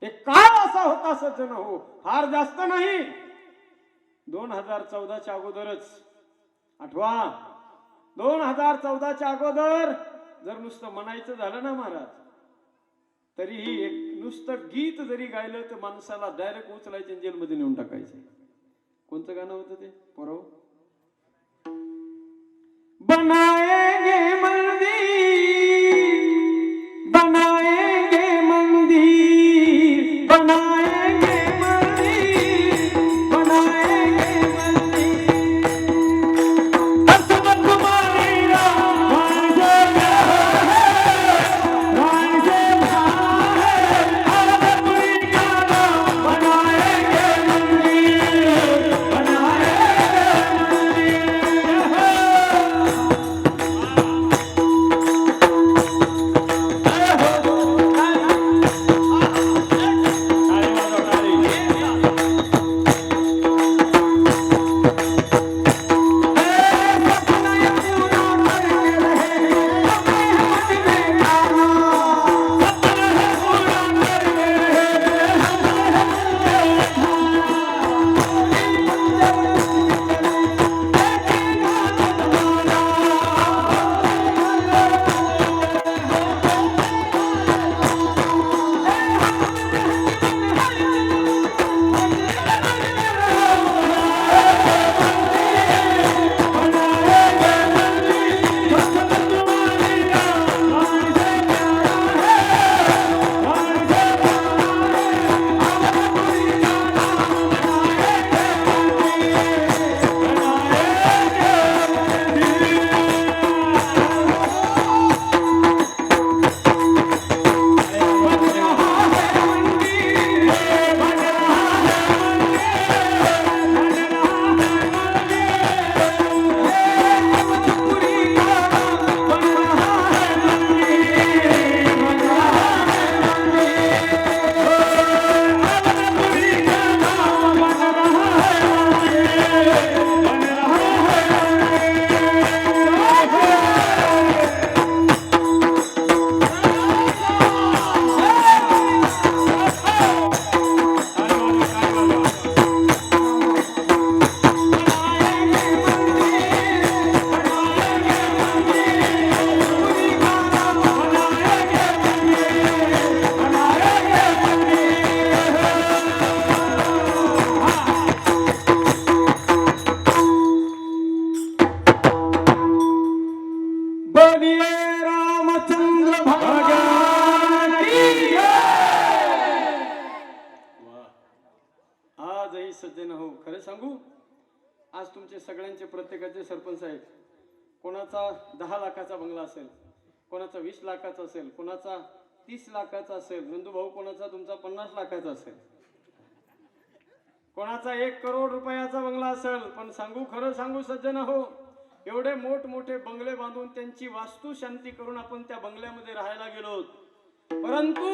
एक काळ असा होता सज्जन हो, फार जास्त नाही, 2014च्या अगोदरच आठवा, 2014च्या अगोदर जर नुसतं म्हणायचं झालं ना महाराज, तरीही एक नुसतं गीत जरी गायलं तर माणसाला डायरेक्ट उचलायचे जेलमध्ये नेऊन टाकायचे. कोणतं गाणं होतं ते परव? बनाएंगे मंदिर, बनाएंगे मंदिर, बनाएंगे मंदिर, बनाएंगे मंदिर. हसरत तुम्हारी राम से प्यार है, राम से प्यार है, हर कोई का नाम बनाएंगे मंदिर, बनाएंगे मंदिर. रामचंद्र भगवान की जय. आजही सज्जन हो, खरं सांगू, आज तुमचे सगळ्यांचे प्रत्येकाचे सरपंच आहेत. कोणाचा 10 लाखाचा बंगला असेल, कोणाचा 20 लाखाचा असेल, कोणाचा 30 लाखाचा असेल, नंदू भाऊ कोणाचा तुमचा 50 लाखाचा असेल, कोणाचा 1 करोड रुपयाचा बंगला असेल. पण सांगू, खरं सांगू सज्जन हो, एवढे मोठमोठे बंगले बांधून त्यांची वास्तू शांती करून आपण त्या बंगल्यामध्ये राहायला गेलो, परंतु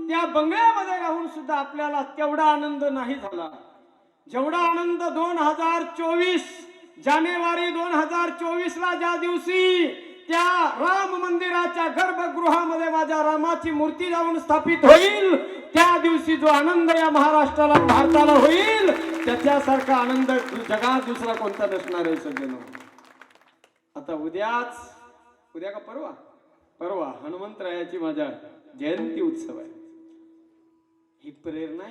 त्या बंगल्यामध्ये राहून सुद्धा आपल्याला तेवढा आनंद नाही झाला जेवढा आनंद 2024 जानेवारी 2024 ला, ज्या दिवशी त्या राम मंदिराच्या गर्भगृहामध्ये माझ्या रामाची मूर्ती जाऊन स्थापित होईल, त्या दिवशी जो आनंद या महाराष्ट्राला भारताला होईल, त्याच्यासारखा आनंद जगात दुसरा कोणता नसणार आहे सज्जनो. आता उद्या का परवा हनुमंतरायाची माझ्या जयंती उत्सव आहे. ही प्रेरणा